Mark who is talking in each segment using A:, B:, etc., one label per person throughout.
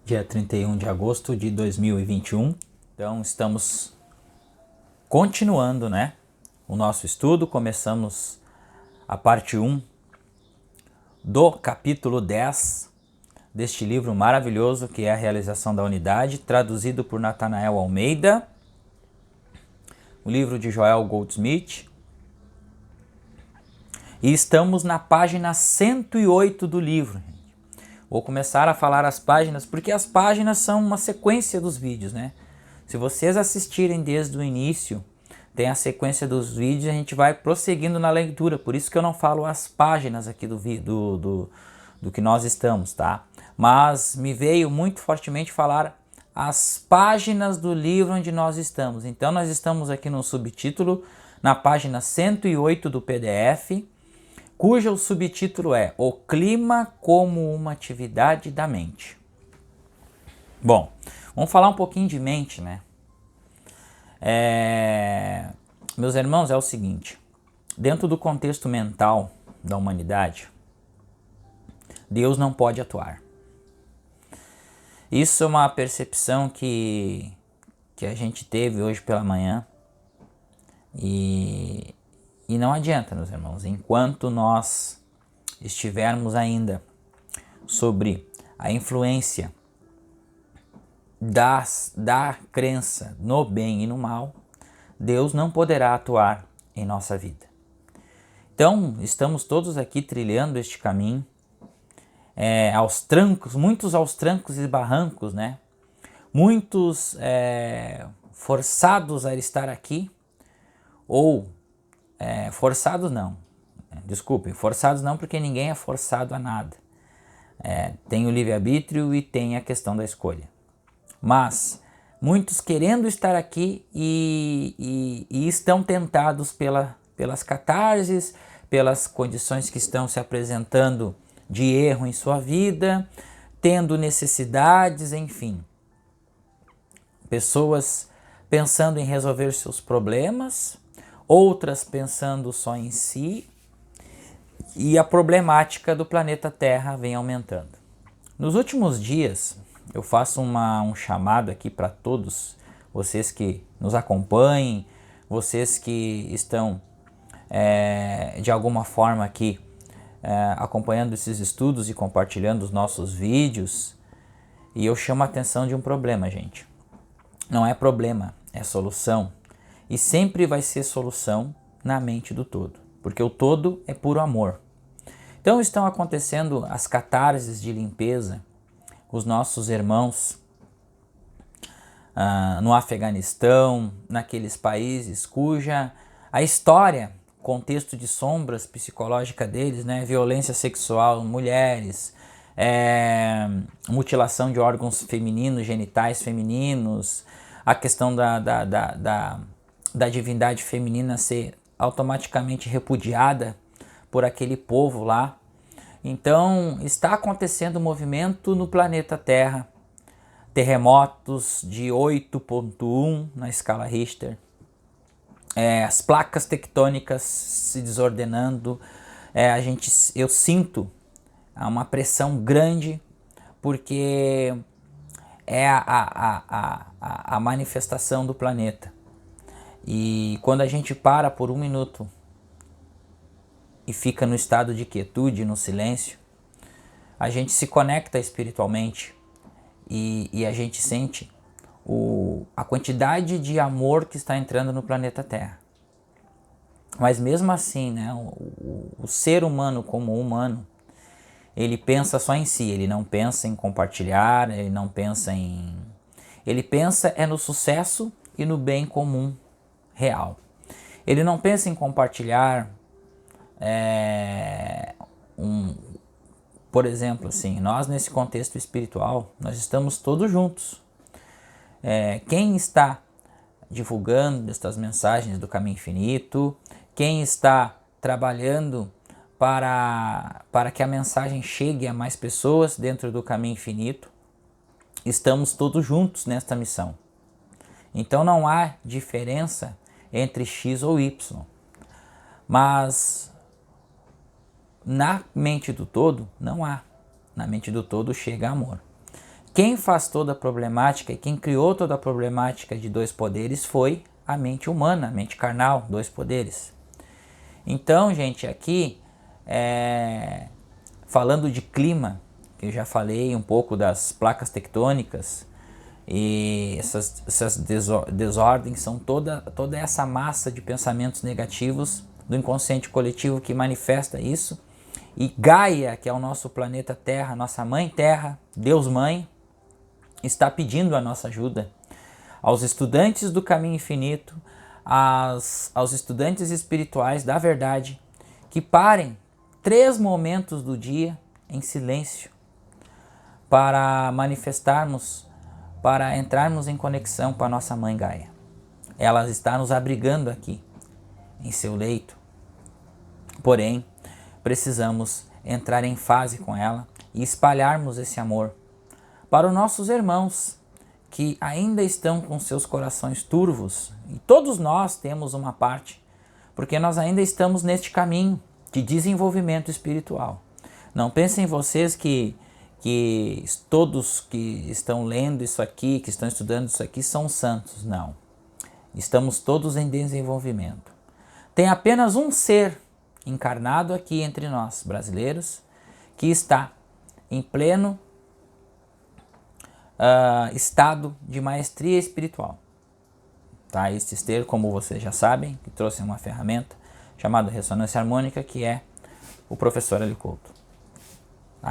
A: dia 31 de agosto de 2021. Então estamos continuando, o nosso estudo. Começamos a parte 1 do capítulo 10 deste livro maravilhoso que é A Realização da Unidade, traduzido por Nathanael Almeida, o livro de Joel Goldsmith. E estamos na página 108 do livro. Vou começar a falar as páginas, porque as páginas são uma sequência dos vídeos, Se vocês assistirem desde o início, tem a sequência dos vídeos, a gente vai prosseguindo na leitura. Por isso que eu não falo as páginas aqui do que nós estamos, tá? Mas me veio muito fortemente falar as páginas do livro onde nós estamos. Então nós estamos aqui no subtítulo, na página 108 do PDF, cujo subtítulo é O Clima como uma Atividade da Mente. Bom, vamos falar um pouquinho de mente, Meus irmãos, é o seguinte, dentro do contexto mental da humanidade, Deus não pode atuar. Isso é uma percepção que a gente teve hoje pela manhã e não adianta, meus irmãos, enquanto nós estivermos ainda sobre a influência da crença no bem e no mal, Deus não poderá atuar em nossa vida. Então, estamos todos aqui trilhando este caminho, aos trancos, muitos aos trancos e barrancos, Muitos forçados a estar aqui, ou forçados não, forçados não, porque ninguém é forçado a nada. Tem o livre-arbítrio e tem a questão da escolha. Mas muitos querendo estar aqui e estão tentados pelas catarses, pelas condições que estão se apresentando de erro em sua vida, tendo necessidades, enfim. Pessoas pensando em resolver seus problemas, outras pensando só em si, e a problemática do planeta Terra vem aumentando. Nos últimos dias, eu faço um chamado aqui para todos vocês que nos acompanhem, vocês que estão de alguma forma aqui acompanhando esses estudos e compartilhando os nossos vídeos, e eu chamo a atenção de um problema, gente. Não é problema, é solução. E sempre vai ser solução na mente do todo, porque o todo é puro amor. Então estão acontecendo as catarses de limpeza, os nossos irmãos no Afeganistão, naqueles países cuja a história, contexto de sombras psicológica deles, violência sexual, mulheres, mutilação de órgãos femininos, genitais femininos, a questão da divindade feminina ser automaticamente repudiada por aquele povo lá. Então está acontecendo um movimento no planeta Terra, terremotos de 8.1 na escala Richter, as placas tectônicas se desordenando, eu sinto uma pressão grande, porque é a manifestação do planeta. E quando a gente para por um minuto e fica no estado de quietude, no silêncio, a gente se conecta espiritualmente e a gente sente a quantidade de amor que está entrando no planeta Terra. Mas mesmo assim, o ser humano como humano, ele pensa só em si, ele não pensa em compartilhar, ele não pensa em... Ele pensa no sucesso e no bem comum real. Ele não pensa em compartilhar, por exemplo, assim, nós nesse contexto espiritual, nós estamos todos juntos. Quem está divulgando estas mensagens do caminho infinito, quem está trabalhando para que a mensagem chegue a mais pessoas dentro do caminho infinito, estamos todos juntos nesta missão. Então não há diferença entre X ou Y, mas na mente do todo não há. Na mente do todo chega amor. quem faz toda a problemática e quem criou toda a problemática de dois poderes foi a mente humana, a mente carnal, dois poderes. Então, gente, aqui, falando de clima, eu já falei um pouco das placas tectônicas, e essas desordens são toda essa massa de pensamentos negativos do inconsciente coletivo que manifesta isso. E Gaia, que é o nosso planeta Terra, nossa mãe Terra, Deus Mãe, está pedindo a nossa ajuda. Aos estudantes do caminho infinito, aos estudantes espirituais da verdade, que parem 3 momentos do dia em silêncio para manifestarmos, para entrarmos em conexão com a nossa mãe Gaia. Ela está nos abrigando aqui, em seu leito. Porém, precisamos entrar em fase com ela e espalharmos esse amor para os nossos irmãos que ainda estão com seus corações turvos. E todos nós temos uma parte, porque nós ainda estamos neste caminho de desenvolvimento espiritual. Não pensem vocês que todos que estão lendo isso aqui, que estão estudando isso aqui, são santos. Não. Estamos todos em desenvolvimento. Tem apenas um ser encarnado aqui entre nós, brasileiros, que está em pleno estado de maestria espiritual. Tá? Este ser, como vocês já sabem, que trouxe uma ferramenta chamada ressonância harmônica, que é o professor Hélio Couto.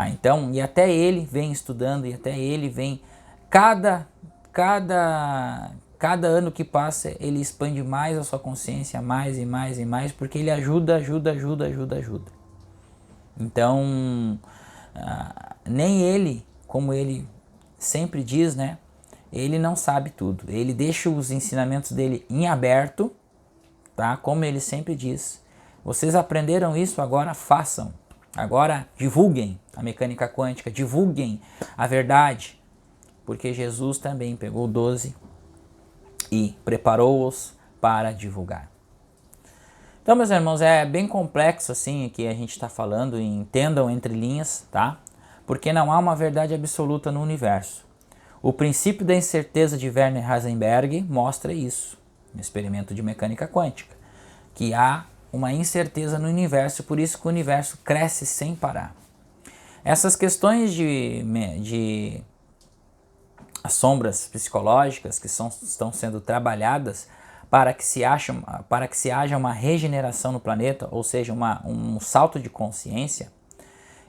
A: Então, e até ele vem estudando, e até ele vem, cada ano que passa, ele expande mais a sua consciência, mais e mais e mais, porque ele ajuda. Então, nem ele, como ele sempre diz, né? Ele não sabe tudo. Ele deixa os ensinamentos dele em aberto, tá? Como ele sempre diz. Vocês aprenderam isso, agora façam. Agora divulguem a mecânica quântica, divulguem a verdade. Porque Jesus também pegou 12 e preparou-os para divulgar. Então, meus irmãos, é bem complexo assim que a gente está falando, e entendam entre linhas, tá? Porque não há uma verdade absoluta no universo. O princípio da incerteza de Werner Heisenberg mostra isso, no experimento de mecânica quântica, que há uma incerteza no universo, por isso que o universo cresce sem parar. Essas questões de as sombras psicológicas que estão sendo trabalhadas para que se haja uma regeneração no planeta, ou seja, um salto de consciência,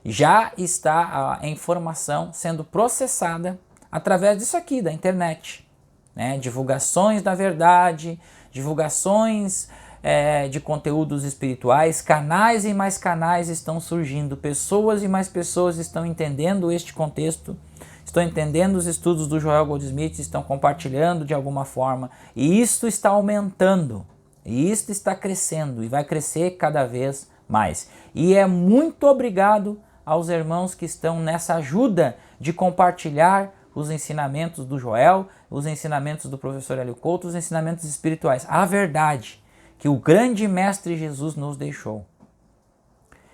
A: já está a informação sendo processada através disso aqui, da internet, né? Divulgações da verdade, divulgações de conteúdos espirituais, canais e mais canais estão surgindo, pessoas e mais pessoas estão entendendo este contexto, estão entendendo os estudos do Joel Goldsmith, estão compartilhando de alguma forma, e isto está aumentando, e isto está crescendo, e vai crescer cada vez mais. E é muito obrigado aos irmãos que estão nessa ajuda de compartilhar os ensinamentos do Joel, os ensinamentos do professor Hélio Couto, os ensinamentos espirituais, a verdade que o grande mestre Jesus nos deixou.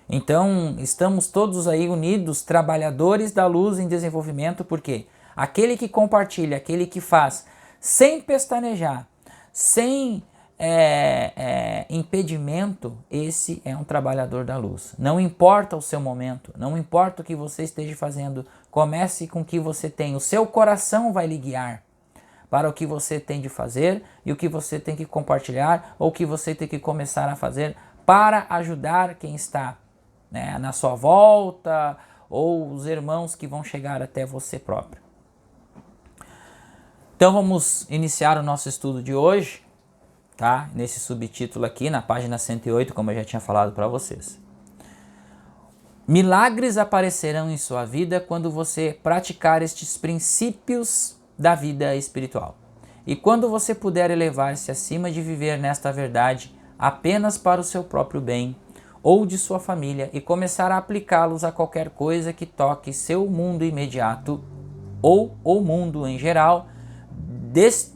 A: Então, estamos todos aí unidos, trabalhadores da luz em desenvolvimento, porque aquele que compartilha, aquele que faz, sem pestanejar, sem impedimento, esse é um trabalhador da luz. Não importa o seu momento, não importa o que você esteja fazendo, comece com o que você tem, o seu coração vai lhe guiar para o que você tem de fazer e o que você tem que compartilhar ou o que você tem que começar a fazer para ajudar quem está, né, na sua volta ou os irmãos que vão chegar até você próprio. Então vamos iniciar o nosso estudo de hoje, tá? Nesse subtítulo aqui, na página 108, como eu já tinha falado para vocês. Milagres aparecerão em sua vida quando você praticar estes princípios da vida espiritual. E quando você puder elevar-se acima de viver nesta verdade apenas para o seu próprio bem ou de sua família e começar a aplicá-los a qualquer coisa que toque seu mundo imediato ou o mundo em geral,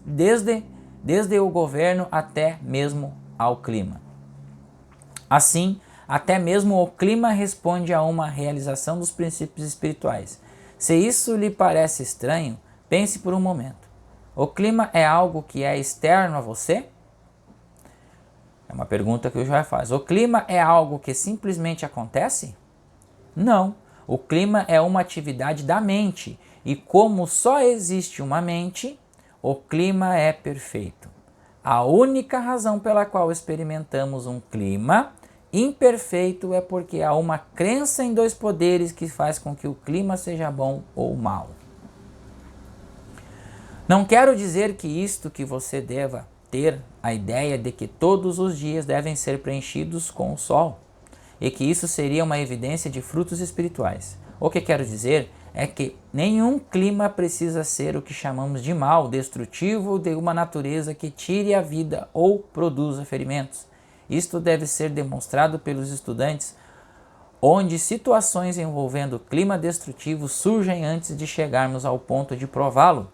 A: desde o governo até mesmo ao clima. Assim, até mesmo o clima responde a uma realização dos princípios espirituais. Se isso lhe parece estranho, pense por um momento. O clima é algo que é externo a você? É uma pergunta que o Joel faz. O clima é algo que simplesmente acontece? Não. O clima é uma atividade da mente. E como só existe uma mente, o clima é perfeito. A única razão pela qual experimentamos um clima imperfeito é porque há uma crença em dois poderes que faz com que o clima seja bom ou mau. Não quero dizer que isto que você deva ter a ideia de que todos os dias devem ser preenchidos com o sol e que isso seria uma evidência de frutos espirituais. O que quero dizer é que nenhum clima precisa ser o que chamamos de mal, destrutivo, de uma natureza que tire a vida ou produza ferimentos. Isto deve ser demonstrado pelos estudantes, onde situações envolvendo clima destrutivo surgem antes de chegarmos ao ponto de prová-lo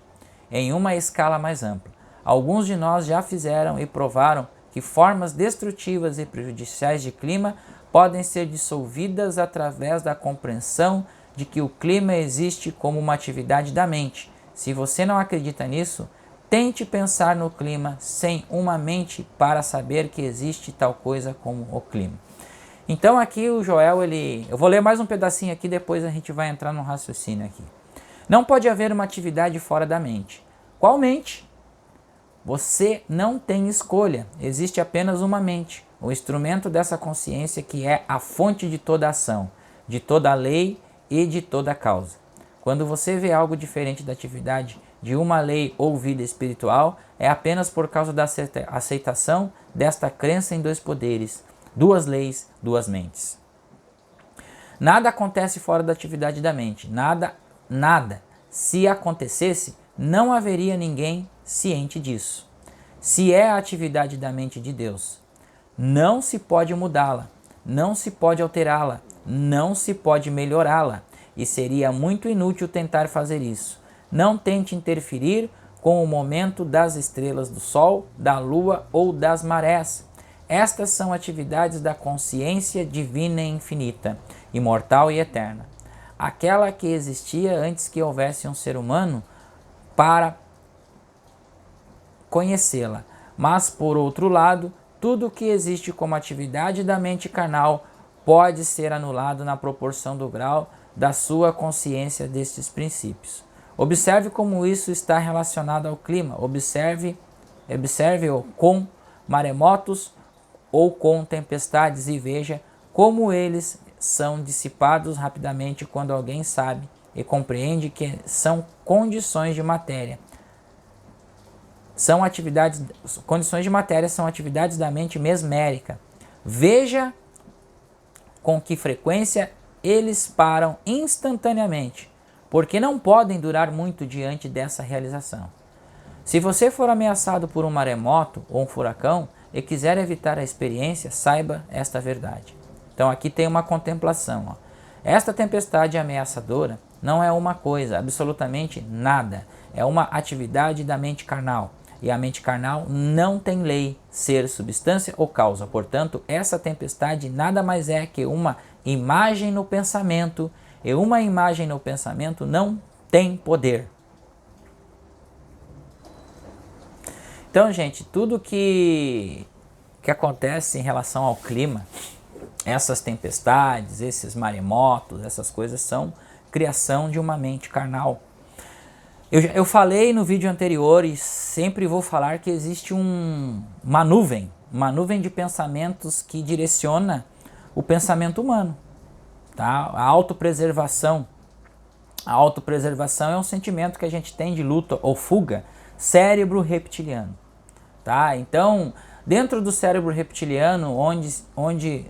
A: em uma escala mais ampla. Alguns de nós já fizeram e provaram que formas destrutivas e prejudiciais de clima podem ser dissolvidas através da compreensão de que o clima existe como uma atividade da mente. Se você não acredita nisso, tente pensar no clima sem uma mente para saber que existe tal coisa como o clima. Então aqui o Joel, eu vou ler mais um pedacinho aqui, depois a gente vai entrar no raciocínio aqui. Não pode haver uma atividade fora da mente. Qual mente? Você não tem escolha, existe apenas uma mente, o instrumento dessa consciência que é a fonte de toda ação, de toda lei e de toda causa. Quando você vê algo diferente da atividade de uma lei ou vida espiritual, é apenas por causa da aceitação desta crença em dois poderes, duas leis, duas mentes. Nada acontece fora da atividade da mente, nada. Se acontecesse, não haveria ninguém ciente disso. Se é a atividade da mente de Deus, não se pode mudá-la, não se pode alterá-la, não se pode melhorá-la, e seria muito inútil tentar fazer isso. Não tente interferir com o momento das estrelas do sol, da lua ou das marés. Estas são atividades da consciência divina e infinita, imortal e eterna. Aquela que existia antes que houvesse um ser humano para conhecê-la. Mas, por outro lado, tudo que existe como atividade da mente carnal pode ser anulado na proporção do grau da sua consciência destes princípios. Observe como isso está relacionado ao clima. Observe-o com maremotos ou com tempestades e veja como eles são dissipados rapidamente quando alguém sabe e compreende que são condições de matéria. Condições de matéria são atividades da mente mesmérica. Veja com que frequência eles param instantaneamente, porque não podem durar muito diante dessa realização. Se você for ameaçado por um maremoto ou um furacão e quiser evitar a experiência, saiba esta verdade. Então aqui tem uma contemplação. Ó. Esta tempestade ameaçadora não é uma coisa, absolutamente nada. É uma atividade da mente carnal. E a mente carnal não tem lei, ser, substância ou causa. Portanto, essa tempestade nada mais é que uma imagem no pensamento. E uma imagem no pensamento não tem poder. Então, gente, tudo que acontece em relação ao clima, essas tempestades, esses maremotos, essas coisas são criação de uma mente carnal. Eu falei no vídeo anterior e sempre vou falar que existe uma nuvem de pensamentos que direciona o pensamento humano. Tá? A autopreservação é um sentimento que a gente tem de luta ou fuga, cérebro reptiliano. Tá? Então, dentro do cérebro reptiliano, onde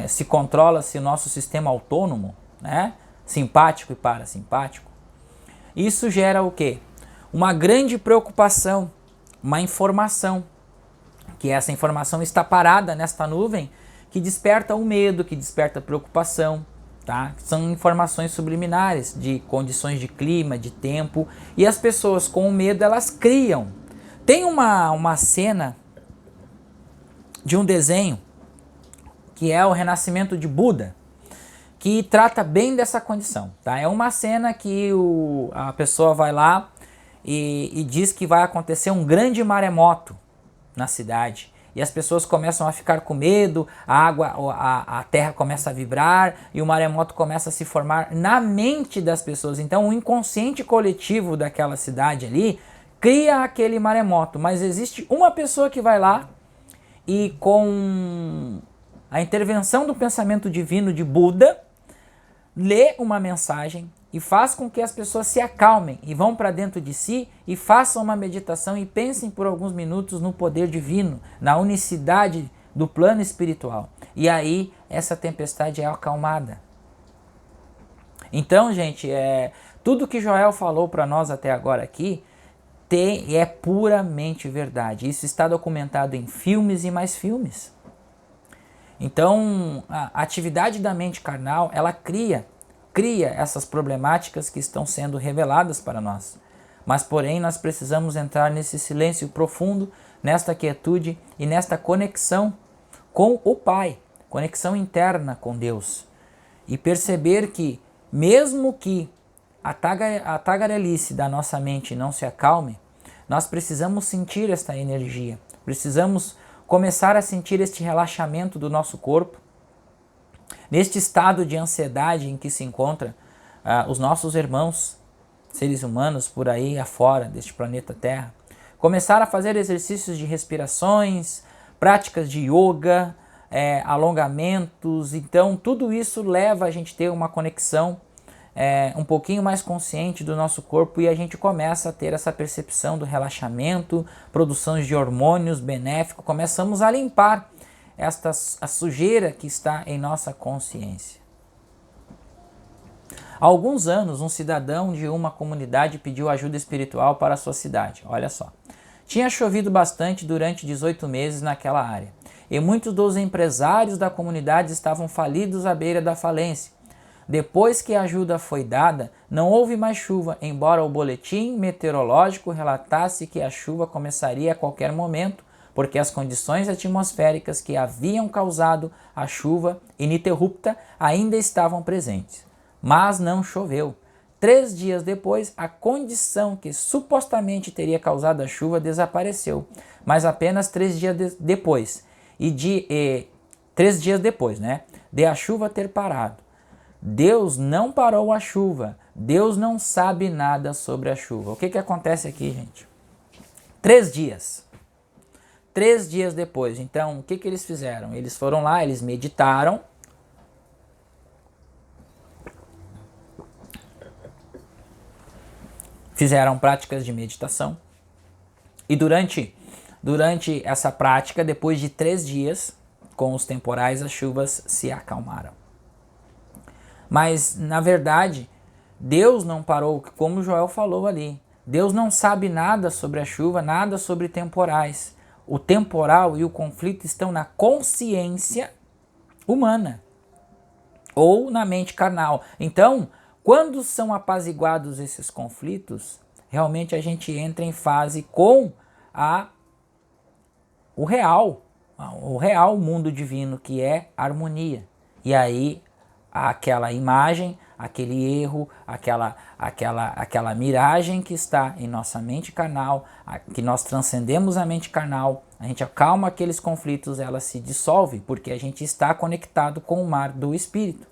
A: se controla-se o nosso sistema autônomo, né? Simpático e parasimpático, isso gera o quê? Uma grande preocupação, uma informação, que essa informação está parada nesta nuvem, que desperta o medo, que desperta a preocupação, tá? São informações subliminares de condições de clima, de tempo, e as pessoas com o medo, elas criam. Tem uma cena de um desenho, que é o renascimento de Buda, que trata bem dessa condição, tá? É uma cena que a pessoa vai lá e diz que vai acontecer um grande maremoto na cidade. E as pessoas começam a ficar com medo, a terra começa a vibrar e o maremoto começa a se formar na mente das pessoas. Então o inconsciente coletivo daquela cidade ali cria aquele maremoto. Mas existe uma pessoa que vai lá e com a intervenção do pensamento divino de Buda, lê uma mensagem e faz com que as pessoas se acalmem e vão para dentro de si e façam uma meditação e pensem por alguns minutos no poder divino, na unicidade do plano espiritual. E aí essa tempestade é acalmada. Então, gente, tudo que Joel falou para nós até agora aqui é puramente verdade. Isso está documentado em filmes e mais filmes. Então, a atividade da mente carnal, ela cria essas problemáticas que estão sendo reveladas para nós. Mas, porém, nós precisamos entrar nesse silêncio profundo, nesta quietude e nesta conexão com o Pai, conexão interna com Deus. E perceber que, mesmo que a tagarelice da nossa mente não se acalme, nós precisamos sentir esta energia, precisamos começar a sentir este relaxamento do nosso corpo, neste estado de ansiedade em que se encontram os nossos irmãos, seres humanos por aí afora deste planeta Terra. Começar a fazer exercícios de respirações, práticas de yoga, alongamentos. Então tudo isso leva a gente a ter uma conexão um pouquinho mais consciente do nosso corpo e a gente começa a ter essa percepção do relaxamento, produção de hormônios benéficos, começamos a limpar a sujeira que está em nossa consciência. Há alguns anos, um cidadão de uma comunidade pediu ajuda espiritual para a sua cidade. Olha só. Tinha chovido bastante durante 18 meses naquela área, e muitos dos empresários da comunidade estavam falidos à beira da falência. Depois que a ajuda foi dada, não houve mais chuva, embora o boletim meteorológico relatasse que a chuva começaria a qualquer momento, porque as condições atmosféricas que haviam causado a chuva ininterrupta ainda estavam presentes. Mas não choveu. 3 dias depois, a condição que supostamente teria causado a chuva desapareceu, mas apenas 3 dias depois. 3 dias depois, de a chuva ter parado. Deus não parou a chuva. Deus não sabe nada sobre a chuva. O que acontece aqui, gente? 3 dias. 3 dias depois. Então, o que eles fizeram? Eles foram lá, eles meditaram. Fizeram práticas de meditação. E durante essa prática, depois de 3 dias, com os temporais, as chuvas se acalmaram. Mas, na verdade, Deus não parou, como Joel falou ali. Deus não sabe nada sobre a chuva, nada sobre temporais. O temporal e o conflito estão na consciência humana ou na mente carnal. Então, quando são apaziguados esses conflitos, realmente a gente entra em fase com o real mundo divino, que é harmonia. E aí aquela imagem, aquele erro, aquela miragem que está em nossa mente carnal, que nós transcendemos a mente carnal, a gente acalma aqueles conflitos, ela se dissolve, porque a gente está conectado com o mar do Espírito.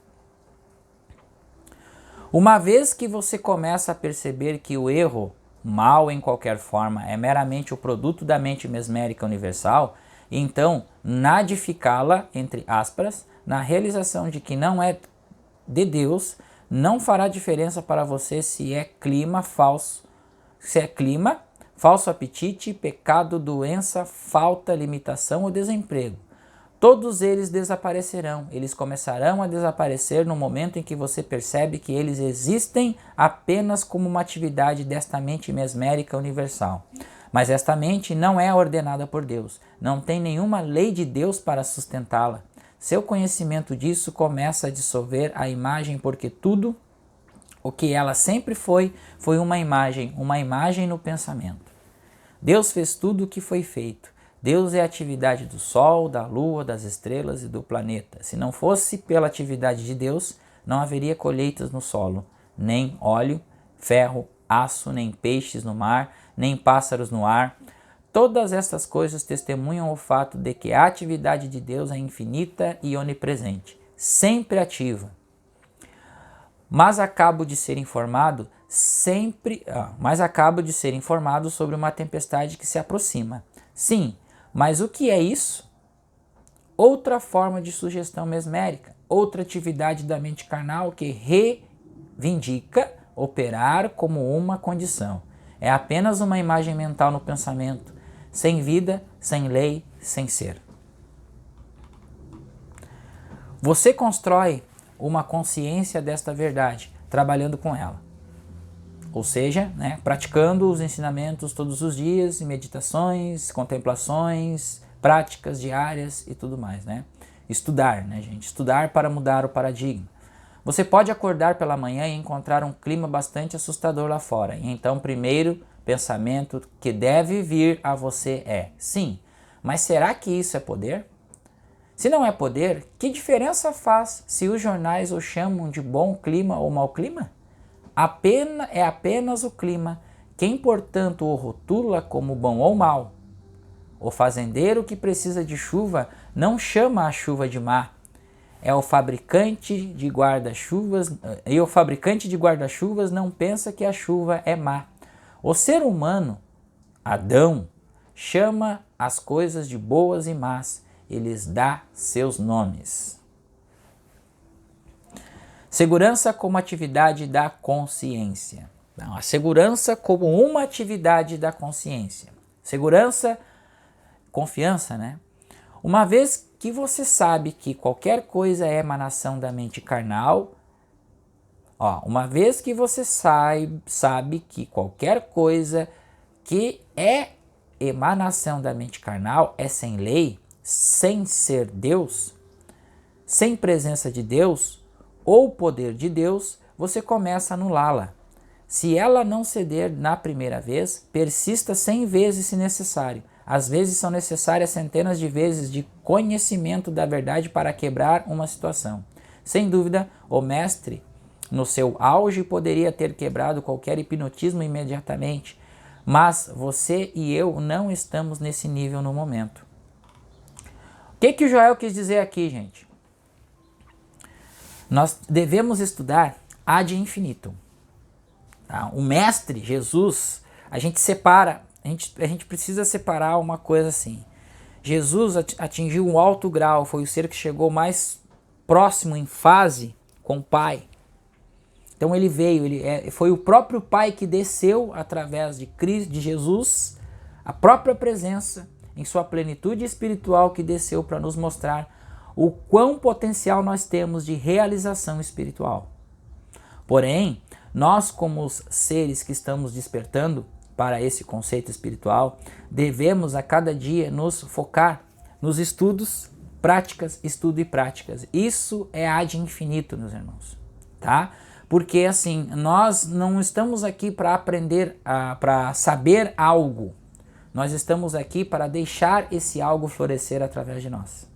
A: Uma vez que você começa a perceber que o erro, mal em qualquer forma, é meramente o produto da mente mesmérica universal, então nadificá-la, entre aspas, na realização de que não é de Deus, não fará diferença para você se é clima, falso apetite, pecado, doença, falta, limitação ou desemprego. Todos eles desaparecerão, eles começarão a desaparecer no momento em que você percebe que eles existem apenas como uma atividade desta mente mesmérica universal. Mas esta mente não é ordenada por Deus, não tem nenhuma lei de Deus para sustentá-la. Seu conhecimento disso começa a dissolver a imagem, porque tudo o que ela sempre foi uma imagem no pensamento. Deus fez tudo o que foi feito. Deus é a atividade do Sol, da Lua, das estrelas e do planeta. Se não fosse pela atividade de Deus, não haveria colheitas no solo, nem óleo, ferro, aço, nem peixes no mar, nem pássaros no ar. Todas estas coisas testemunham o fato de que a atividade de Deus é infinita e onipresente, sempre ativa. Mas acabo de ser informado sobre uma tempestade que se aproxima. Sim, mas o que é isso? Outra forma de sugestão mesmérica, outra atividade da mente carnal que reivindica operar como uma condição. É apenas uma imagem mental no pensamento, sem vida, sem lei, sem ser. Você constrói uma consciência desta verdade, trabalhando com ela. Ou seja, praticando os ensinamentos todos os dias, meditações, contemplações, práticas diárias e tudo mais. Estudar, gente? Estudar para mudar o paradigma. Você pode acordar pela manhã e encontrar um clima bastante assustador lá fora. E então, o primeiro pensamento que deve vir a você é: sim, mas será que isso é poder? Se não é poder, que diferença faz se os jornais o chamam de bom clima ou mau clima? É apenas o clima. Quem, portanto, o rotula como bom ou mau? O fazendeiro que precisa de chuva não chama a chuva de má. E o fabricante de guarda-chuvas não pensa que a chuva é má. O ser humano, Adão, chama as coisas de boas e más e lhes dá seus nomes. Segurança como atividade da consciência. Não, a segurança como uma atividade da consciência. Segurança, confiança, Uma vez que você sabe que qualquer coisa é emanação da mente carnal, uma vez que você sabe que qualquer coisa que é emanação da mente carnal é sem lei, sem ser Deus, sem presença de Deus ou poder de Deus, você começa a anulá-la. Se ela não ceder na primeira vez, persista 100 vezes se necessário. Às vezes são necessárias centenas de vezes de conhecimento da verdade para quebrar uma situação. Sem dúvida, o mestre, no seu auge, poderia ter quebrado qualquer hipnotismo imediatamente, mas você e eu não estamos nesse nível no momento. O que o Joel quis dizer aqui, gente? Nós devemos estudar ad infinitum. Tá? O mestre, Jesus, a gente precisa separar uma coisa assim. Jesus atingiu um alto grau, foi o ser que chegou mais próximo em fase com o Pai. Então ele veio, foi o próprio Pai que desceu através de Cristo, de Jesus, a própria presença em sua plenitude espiritual que desceu para nos mostrar o quão potencial nós temos de realização espiritual. Porém, nós como os seres que estamos despertando para esse conceito espiritual, devemos a cada dia nos focar nos estudos, práticas, estudo e práticas. Isso é ad infinito, meus irmãos, tá? Porque assim, nós não estamos aqui para aprender, para saber algo. Nós estamos aqui para deixar esse algo florescer através de nós.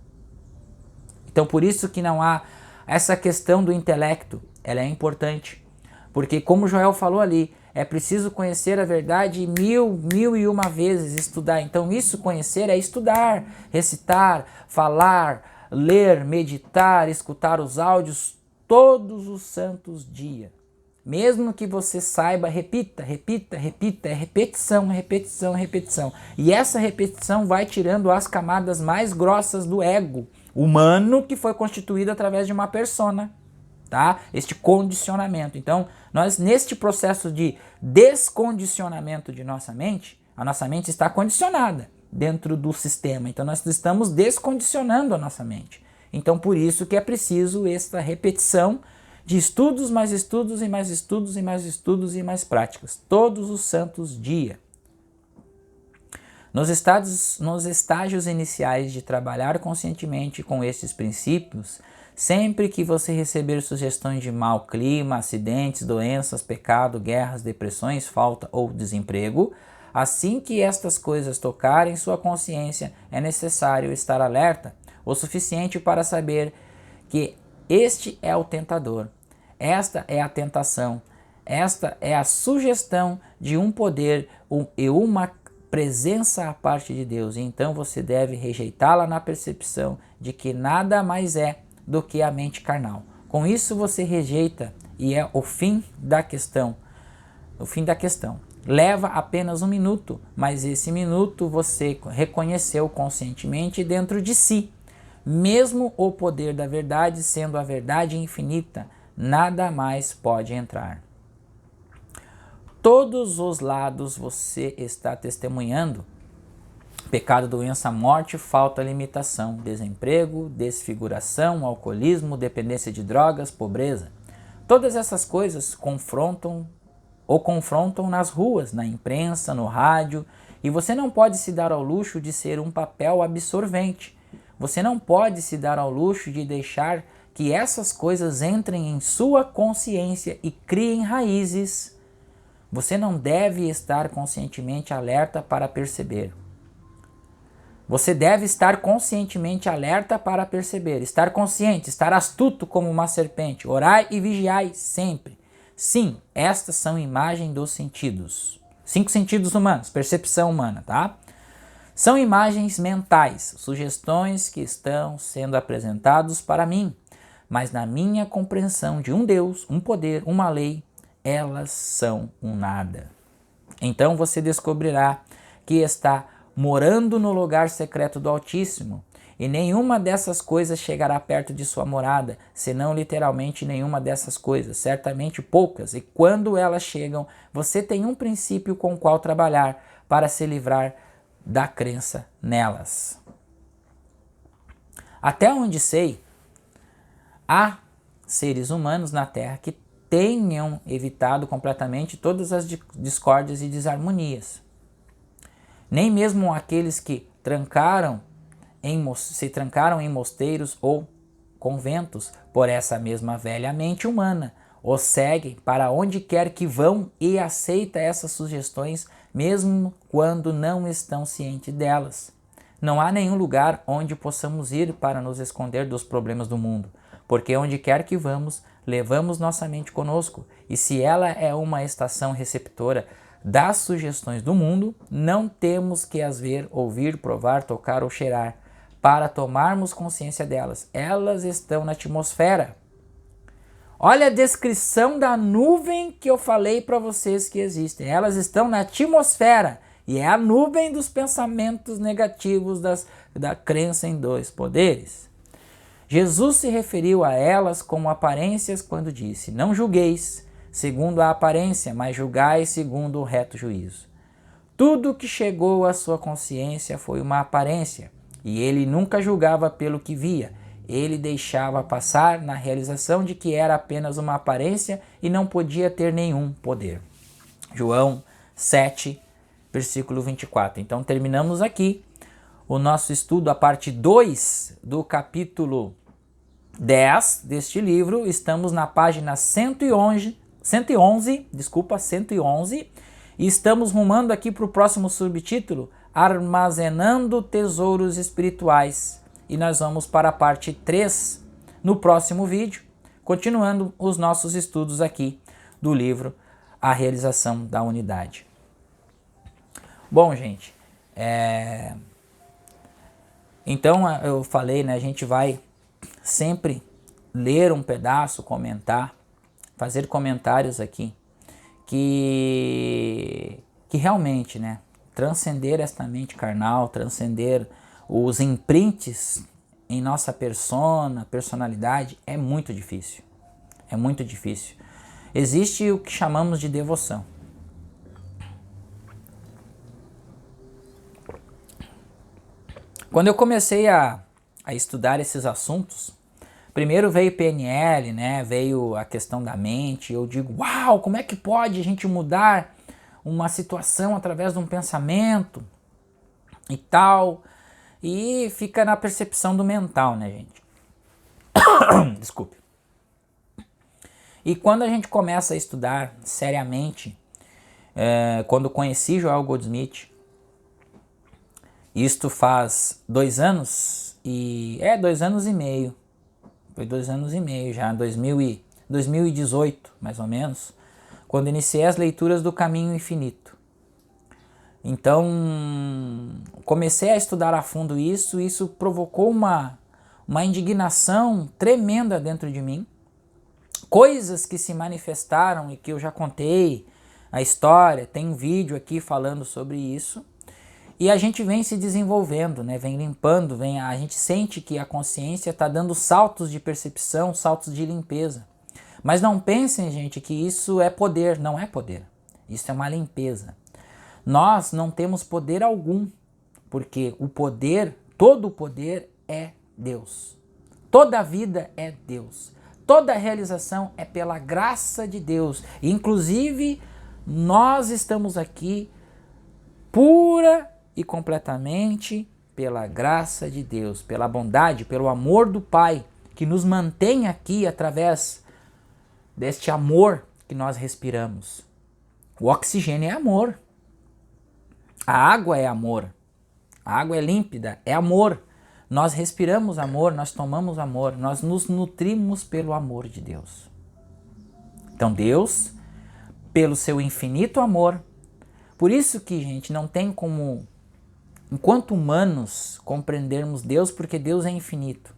A: Então por isso que não há essa questão do intelecto, ela é importante. Porque como o Joel falou ali, é preciso conhecer a verdade mil e uma vezes, estudar. Então isso, conhecer, é estudar, recitar, falar, ler, meditar, escutar os áudios todos os santos dias. Mesmo que você saiba, repita, é repetição. E essa repetição vai tirando as camadas mais grossas do ego humano que foi constituído através de uma persona, tá? Este condicionamento. Então, nós neste processo de descondicionamento de nossa mente, a nossa mente está condicionada dentro do sistema. Então, nós estamos descondicionando a nossa mente. Então, por isso que é preciso esta repetição de estudos, mais estudos e mais estudos e mais estudos e mais práticas, todos os santos dias. Nos estágios iniciais de trabalhar conscientemente com estes princípios, sempre que você receber sugestões de mau clima, acidentes, doenças, pecado, guerras, depressões, falta ou desemprego, assim que estas coisas tocarem sua consciência, é necessário estar alerta o suficiente para saber que este é o tentador, Esta é a tentação. Esta é a sugestão de um poder e uma presença à parte de Deus. E então você deve rejeitá-la na percepção de que nada mais é do que a mente carnal. Com isso você rejeita e é o fim da questão. O fim da questão. Leva apenas 1 minuto, mas esse minuto você reconheceu conscientemente dentro de si. Mesmo o poder da verdade sendo a verdade infinita, nada mais pode entrar. Todos os lados você está testemunhando. Pecado, doença, morte, falta, limitação, desemprego, desfiguração, alcoolismo, dependência de drogas, pobreza. Todas essas coisas confrontam nas ruas, na imprensa, no rádio, e você não pode se dar ao luxo de ser um papel absorvente. Você não pode se dar ao luxo de deixar que essas coisas entrem em sua consciência e criem raízes. Você não deve estar conscientemente alerta para perceber. Você deve estar conscientemente alerta para perceber, estar consciente, estar astuto como uma serpente, orai e vigiai sempre. Sim, estas são imagens dos sentidos. 5 sentidos humanos, percepção humana, tá? São imagens mentais, sugestões que estão sendo apresentados para mim, mas na minha compreensão de um Deus, um poder, uma lei, elas são um nada. Então você descobrirá que está morando no lugar secreto do Altíssimo, e nenhuma dessas coisas chegará perto de sua morada, senão literalmente nenhuma dessas coisas, certamente poucas, e quando elas chegam, você tem um princípio com o qual trabalhar para se livrar da crença nelas. Até onde sei, há seres humanos na Terra que tenham evitado completamente todas as discórdias e desarmonias. Nem mesmo aqueles que se trancaram em mosteiros ou conventos por essa mesma velha mente humana, os seguem para onde quer que vão e aceita essas sugestões mesmo quando não estão cientes delas. Não há nenhum lugar onde possamos ir para nos esconder dos problemas do mundo, porque onde quer que vamos, levamos nossa mente conosco, e se ela é uma estação receptora das sugestões do mundo, não temos que as ver, ouvir, provar, tocar ou cheirar para tomarmos consciência delas. Elas estão na atmosfera. Olha a descrição da nuvem que eu falei para vocês que existem. Elas estão na atmosfera e é a nuvem dos pensamentos negativos da crença em 2 poderes. Jesus se referiu a elas como aparências quando disse: não julgueis segundo a aparência, mas julgai segundo o reto juízo. Tudo que chegou à sua consciência foi uma aparência, e ele nunca julgava pelo que via. Ele deixava passar na realização de que era apenas uma aparência e não podia ter nenhum poder. João 7, versículo 24. Então terminamos aqui o nosso estudo, a parte 2 do capítulo 10 deste livro. Estamos na página 111, e estamos rumando aqui para o próximo subtítulo, Armazenando Tesouros Espirituais. E nós vamos para a parte 3 no próximo vídeo, continuando os nossos estudos aqui do livro A Realização da Unidade. Bom, gente, então eu falei, né, a gente vai sempre ler um pedaço, comentar, fazer comentários aqui que realmente, né, transcender esta mente carnal, transcender os imprints em nossa personalidade é muito difícil. É muito difícil. Existe o que chamamos de devoção. Quando eu comecei a estudar esses assuntos, primeiro veio PNL, né? Veio a questão da mente. Eu digo, uau, como é que pode a gente mudar uma situação através de um pensamento e tal? E fica na percepção do mental, né, gente? Desculpe. E quando a gente começa a estudar seriamente, quando conheci Joel Goldsmith, isto faz 2 anos, 2 anos e meio. Foi 2 anos e meio já, 2018, mais ou menos, quando iniciei as leituras do Caminho Infinito. Então, comecei a estudar a fundo isso, e isso provocou uma indignação tremenda dentro de mim. Coisas que se manifestaram e que eu já contei a história, tem um vídeo aqui falando sobre isso. E a gente vem se desenvolvendo, né? Vem limpando, a gente sente que a consciência está dando saltos de percepção, saltos de limpeza. Mas não pensem, gente, que isso é poder. Não é poder. Isso é uma limpeza. Nós não temos poder algum, porque o poder, todo o poder é Deus. Toda a vida é Deus. Toda a realização é pela graça de Deus. Inclusive, nós estamos aqui pura e completamente pela graça de Deus, pela bondade, pelo amor do Pai, que nos mantém aqui através deste amor que nós respiramos. O oxigênio é amor. A água é amor. A água é límpida, é amor. Nós respiramos amor, nós tomamos amor, nós nos nutrimos pelo amor de Deus. Então Deus, pelo seu infinito amor, por isso que, gente, não tem como, enquanto humanos, compreendermos Deus, porque Deus é infinito.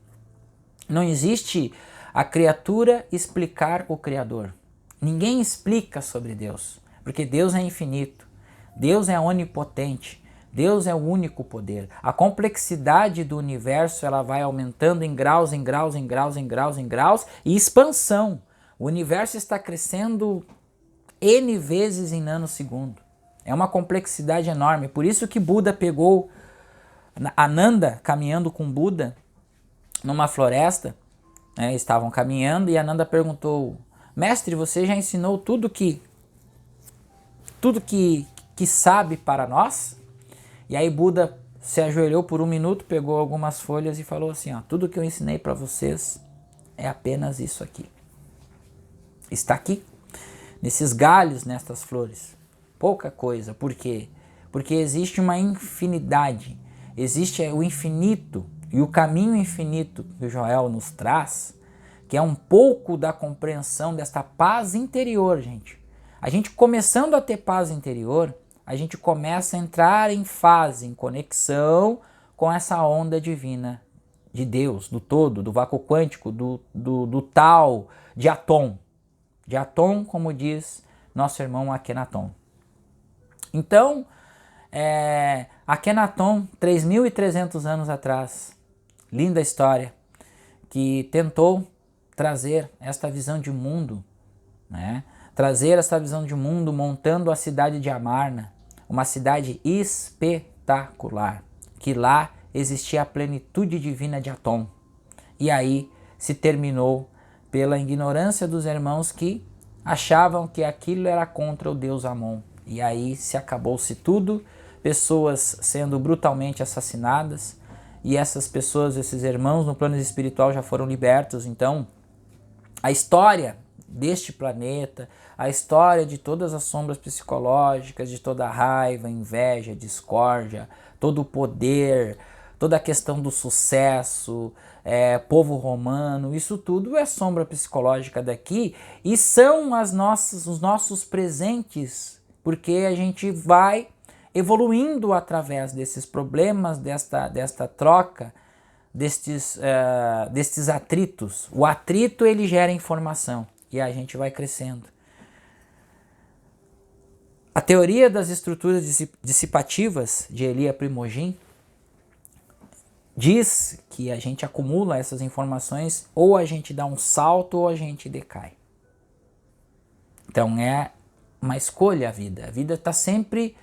A: Não existe a criatura explicar o Criador. Ninguém explica sobre Deus, porque Deus é infinito. Deus é onipotente. Deus é o único poder. A complexidade do universo, ela vai aumentando em graus, em graus, em graus, em graus, em graus, e expansão. O universo está crescendo N vezes em nanosegundo. É uma complexidade enorme. Por isso que Buda pegou Ananda caminhando com Buda numa floresta, né? Estavam caminhando e Ananda perguntou: mestre, você já ensinou tudo que sabe para nós? E aí Buda se ajoelhou por um minuto, pegou algumas folhas e falou assim: ó, tudo que eu ensinei para vocês é apenas isso aqui. Está aqui, nesses galhos, nestas flores. Pouca coisa. Por quê? Porque existe uma infinidade, existe o infinito e o caminho infinito que o Joel nos traz, que é um pouco da compreensão desta paz interior, gente. A gente começando a ter paz interior, a gente começa a entrar em fase, em conexão com essa onda divina de Deus, do todo, do vácuo quântico, do tal, de Atom. De Atom, como diz nosso irmão Akhenaton. Então, Akhenaton, 3.300 anos atrás, linda história, que tentou trazer esta visão de mundo, né? Trazer essa visão de mundo montando a cidade de Amarna, uma cidade espetacular, que lá existia a plenitude divina de Atom. E aí se terminou pela ignorância dos irmãos que achavam que aquilo era contra o deus Amon. E aí se acabou-se tudo, pessoas sendo brutalmente assassinadas, e essas pessoas, esses irmãos no plano espiritual já foram libertos. Então, a história deste planeta, a história de todas as sombras psicológicas, de toda a raiva, inveja, discórdia, todo o poder, toda a questão do sucesso, povo romano, isso tudo é sombra psicológica daqui e são os nossos presentes, porque a gente vai evoluindo através desses problemas, desta troca, destes atritos. O atrito, ele gera informação e a gente vai crescendo. A teoria das estruturas dissipativas de Elia Primogen diz que a gente acumula essas informações, ou a gente dá um salto ou a gente decai. Então é uma escolha a vida. A vida está sempre...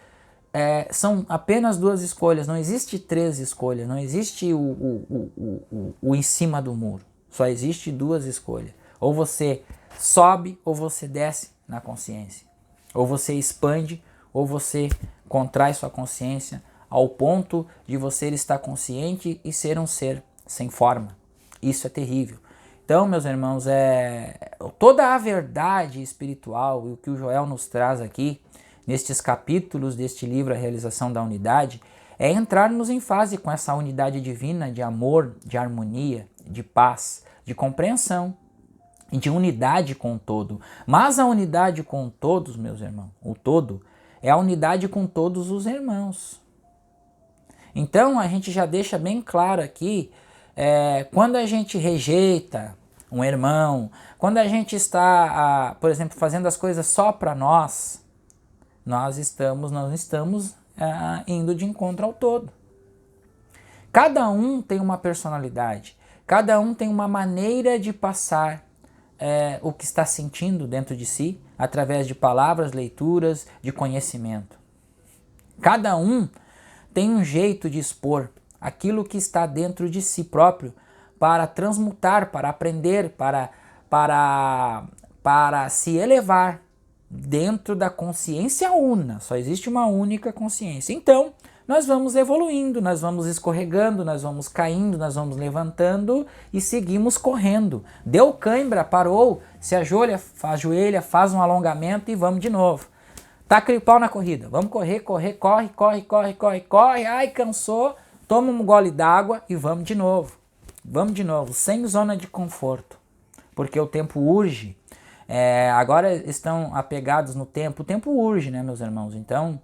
A: são apenas duas escolhas, não existe três escolhas, não existe o em cima do muro. Só existe duas escolhas. Ou você sobe ou você desce na consciência. Ou você expande ou você contrai sua consciência ao ponto de você estar consciente e ser um ser sem forma. Isso é terrível. Então, meus irmãos, toda a verdade espiritual e o que o Joel nos traz aqui, nestes capítulos deste livro, A Realização da Unidade, é entrarmos em fase com essa unidade divina de amor, de harmonia, de paz, de compreensão. de unidade com o todo. Mas a unidade com todos, meus irmãos, o todo, é a unidade com todos os irmãos. Então a gente já deixa bem claro aqui, quando a gente rejeita um irmão, quando a gente está, por exemplo, fazendo as coisas só para nós, nós não estamos indo de encontro ao todo. Cada um tem uma personalidade, cada um tem uma maneira de passar o que está sentindo dentro de si, através de palavras, leituras, de conhecimento. Cada um tem um jeito de expor aquilo que está dentro de si próprio para transmutar, para aprender, para se elevar dentro da consciência una. Só existe uma única consciência. Então, nós vamos evoluindo, nós vamos escorregando, nós vamos caindo, nós vamos levantando e seguimos correndo. Deu cãibra, parou, se ajoelha, faz um alongamento e vamos de novo. Taca o pau na corrida, vamos correr, corre, ai cansou, toma um gole d'água e vamos de novo, sem zona de conforto, porque o tempo urge, agora estão apegados no tempo, o tempo urge, né, meus irmãos? Então,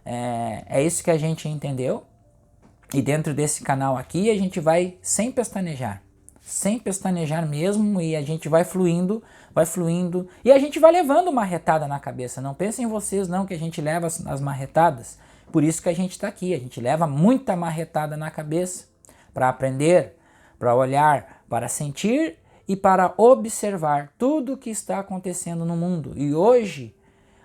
A: é isso que a gente entendeu, e dentro desse canal aqui a gente vai sem pestanejar mesmo, e a gente vai fluindo, e a gente vai levando marretada na cabeça. Não pensem vocês não que a gente leva as marretadas, por isso que a gente está aqui, a gente leva muita marretada na cabeça, para aprender, para olhar, para sentir e para observar tudo o que está acontecendo no mundo. E hoje,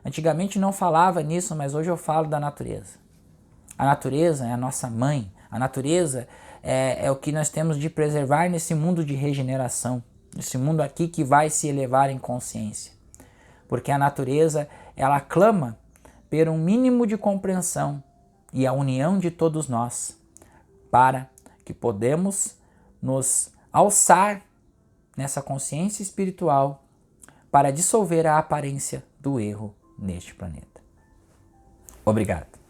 A: antigamente não falava nisso, mas hoje eu falo da natureza. A natureza é a nossa mãe, a natureza é o que nós temos de preservar nesse mundo de regeneração, nesse mundo aqui que vai se elevar em consciência. Porque a natureza, ela clama por um mínimo de compreensão e a união de todos nós, para que podemos nos alçar nessa consciência espiritual para dissolver a aparência do erro neste planeta. Obrigado.